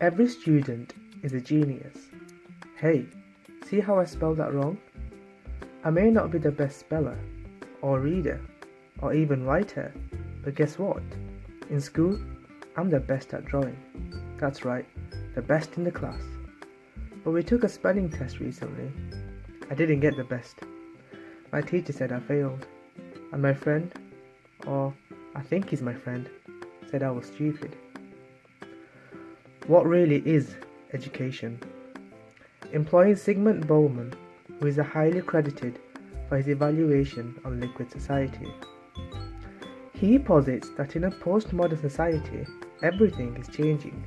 Every student is a genius. Hey, see how I spelled that wrong? I may not be the best speller, or reader, or even writer, but guess what? In school, I'm the best at drawing. That's right, the best in the class. But we took a spelling test recently. I didn't get the best. My teacher said I failed. And my friend, or I think he's my friend, said I was stupid. What really is education? Employing Zygmunt Bauman, who is highly credited for his evaluation on liquid society. He posits that in a postmodern society, everything is changing.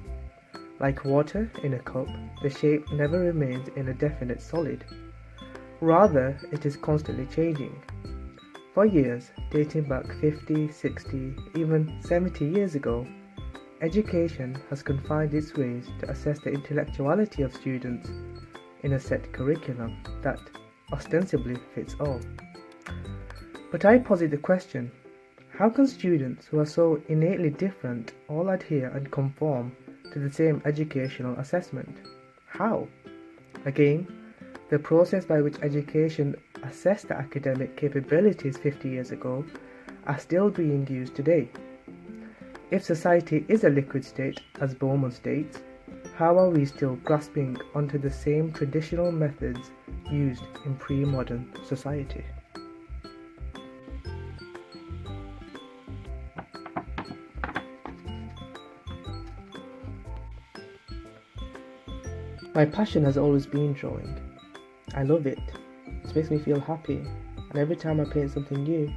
Like water in a cup, the shape never remains in a definite solid. Rather, it is constantly changing. For years, dating back 50, 60, even 70 years ago, education has confined its ways to assess the intellectuality of students in a set curriculum that ostensibly fits all. But I posit the question, how can students who are so innately different all adhere and conform to the same educational assessment? How? Again, the process by which education assessed the academic capabilities 50 years ago are still being used today. If society is a liquid state, as Bauman states, how are we still grasping onto the same traditional methods used in pre-modern society? My passion has always been drawing. I love it. It makes me feel happy, and every time I paint something new,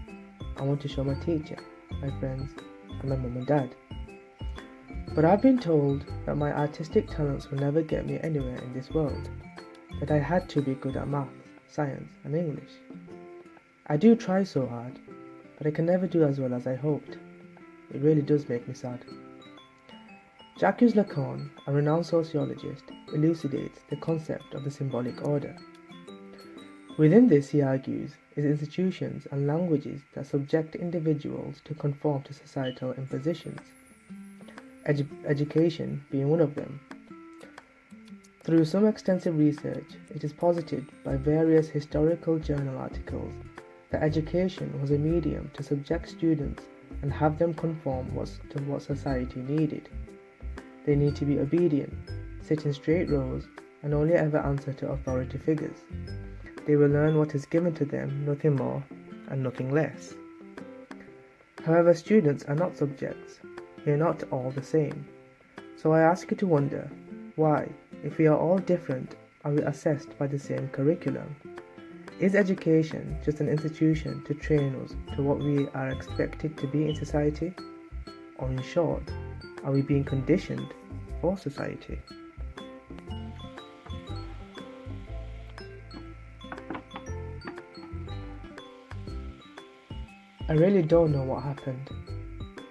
I want to show my teacher, my friends, and my mum and dad. But I've been told that my artistic talents will never get me anywhere in this world, that I had to be good at maths, science, and English. I do try so hard, but I can never do as well as I hoped. It really does make me sad. Jacques Lacan, a renowned sociologist, elucidates the concept of the symbolic order. Within this, he argues, is institutions and languages that subject individuals to conform to societal impositions, education being one of them. Through some extensive research, it is posited by various historical journal articles that education was a medium to subject students and have them conform to what society needed. They need to be obedient, sit in straight rows, and only ever answer to authority figures. They will learn what is given to them, nothing more and nothing less. However, students are not subjects. We are not all the same. So I ask you to wonder, why, if we are all different, are we assessed by the same curriculum? Is education just an institution to train us to what we are expected to be in society? Or in short, are we being conditioned for society? I really don't know what happened.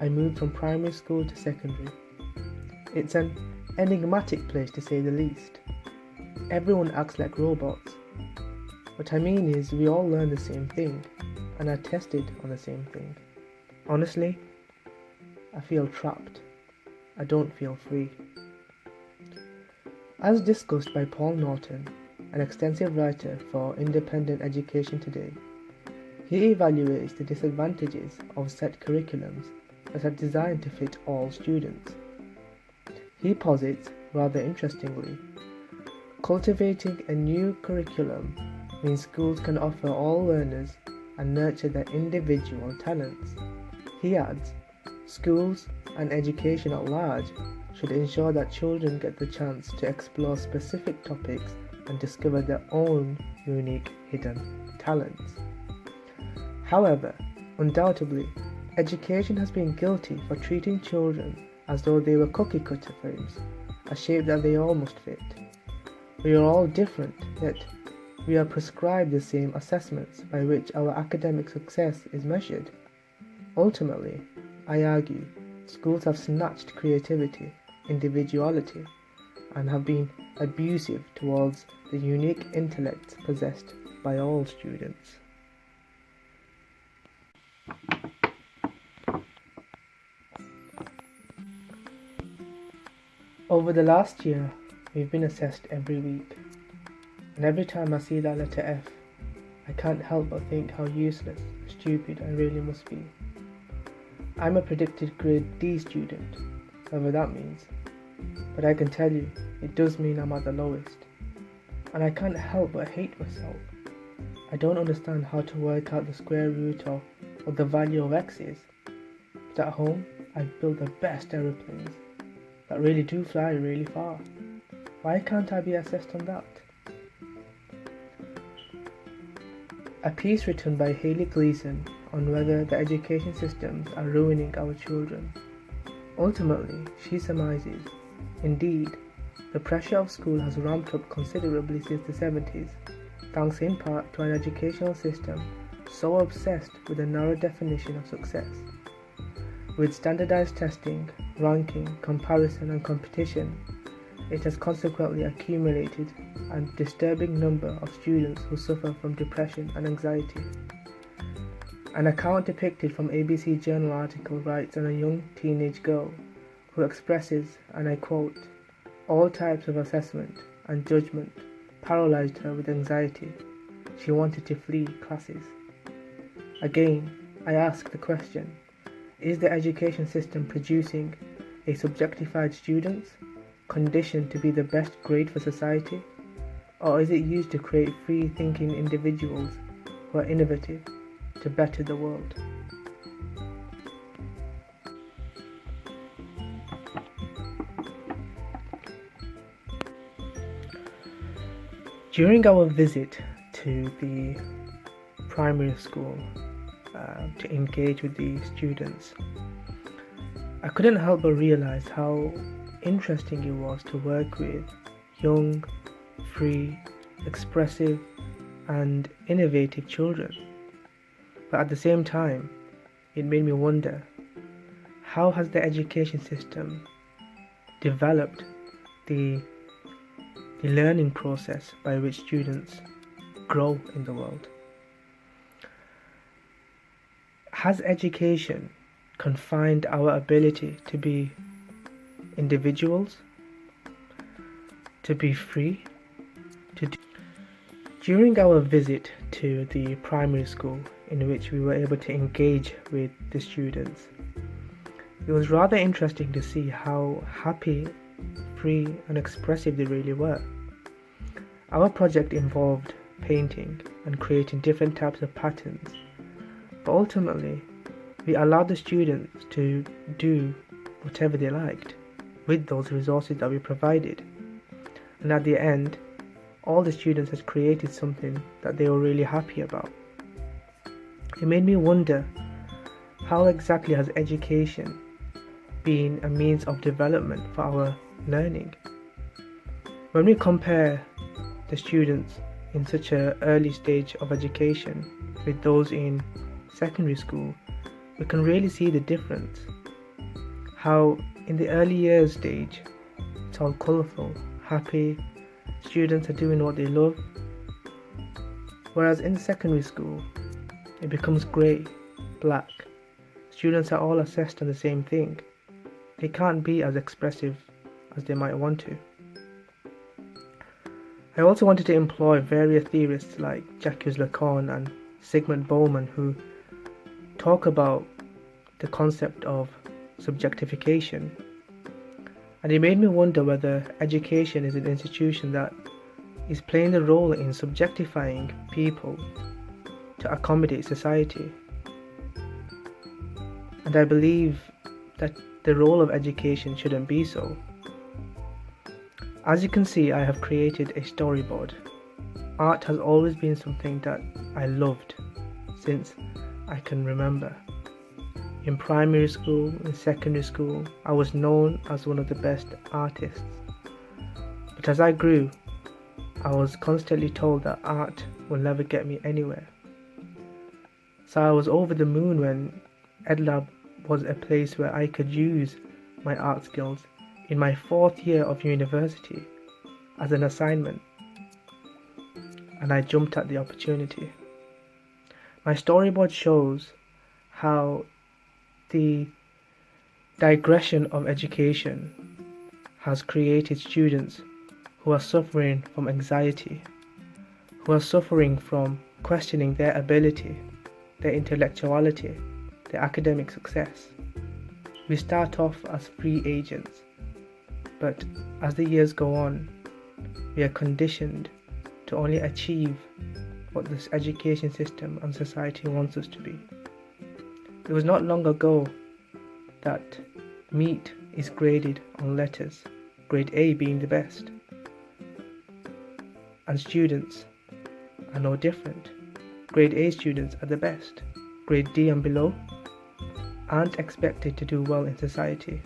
I moved from primary school to secondary. It's an enigmatic place to say the least. Everyone acts like robots. What I mean is we all learn the same thing and are tested on the same thing. Honestly, I feel trapped. I don't feel free. As discussed by Paul Norton, an extensive writer for Independent Education Today, he evaluates the disadvantages of set curriculums that are designed to fit all students. He posits, rather interestingly, cultivating a new curriculum means schools can offer all learners and nurture their individual talents. He adds, schools and education at large should ensure that children get the chance to explore specific topics and discover their own unique hidden talents. However, undoubtedly, education has been guilty for treating children as though they were cookie-cutter frames, a shape that they all must fit. We are all different, yet we are prescribed the same assessments by which our academic success is measured. Ultimately, I argue, schools have snatched creativity, individuality, and have been abusive towards the unique intellects possessed by all students. Over the last year, we've been assessed every week, and every time I see that letter F, I can't help but think how useless and stupid I really must be. I'm a predicted grade D student, whatever that means, but I can tell you, it does mean I'm at the lowest, and I can't help but hate myself. I don't understand how to work out the square root of what the value of x is, but at home, I've built the best aeroplanes that really do fly really far. Why can't I be assessed on that? A piece written by Hayley Gleason on whether the education systems are ruining our children. Ultimately, she surmises, indeed, the pressure of school has ramped up considerably since the 70s, thanks in part to an educational system so obsessed with a narrow definition of success. With standardized testing, ranking, comparison and competition, it has consequently accumulated a disturbing number of students who suffer from depression and anxiety. An account depicted from ABC Journal article writes on a young teenage girl who expresses, and I quote, "All types of assessment and judgment paralyzed her with anxiety. She wanted to flee classes." Again, I ask the question, is the education system producing a subjectified students, conditioned to be the best grade for society? Or is it used to create free-thinking individuals who are innovative to better the world? During our visit to the primary school to engage with the students, I couldn't help but realize how interesting it was to work with young, free, expressive and innovative children. But at the same time, it made me wonder, how has the education system developed the learning process by which students grow in the world? Has education confined our ability to be individuals, to be free? During our visit to the primary school, in which we were able to engage with the students, it was rather interesting to see how happy, free and expressive they really were. Our project involved painting and creating different types of patterns, but ultimately we allowed the students to do whatever they liked with those resources that we provided. And at the end, all the students had created something that they were really happy about. It made me wonder, how exactly has education been a means of development for our learning? When we compare the students in such an early stage of education with those in secondary school, we can really see the difference. How in the early years stage, it's all colourful, happy, students are doing what they love. Whereas in secondary school, it becomes grey, black. Students are all assessed on the same thing. They can't be as expressive as they might want to. I also wanted to employ various theorists like Jacques Lacan and Zygmunt Bauman, who talk about the concept of subjectification. And it made me wonder whether education is an institution that is playing a role in subjectifying people to accommodate society. And I believe that the role of education shouldn't be so. As you can see, I have created a storyboard. Art has always been something that I loved since I can remember. In primary school, in secondary school, I was known as one of the best artists. But as I grew, I was constantly told that art will never get me anywhere. So I was over the moon when EdLab was a place where I could use my art skills in my 4th year of university as an assignment. And I jumped at the opportunity. My storyboard shows how the digression of education has created students who are suffering from anxiety, who are suffering from questioning their ability, their intellectuality, their academic success. We start off as free agents, but as the years go on, we are conditioned to only achieve what this education system and society wants us to be. It was not long ago that meat is graded on letters, grade A being the best. And students are no different. Grade A students are the best. Grade D and below aren't expected to do well in society.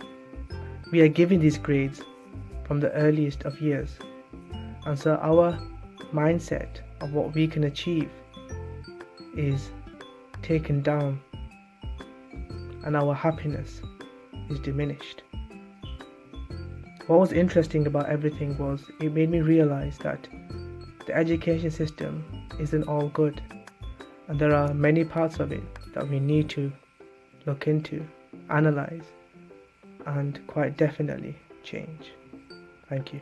We are given these grades from the earliest of years, and so our mindset of what we can achieve is taken down, and our happiness is diminished. What was interesting about everything was it made me realize that the education system isn't all good, and there are many parts of it that we need to look into, analyze, and quite definitely change. Thank you.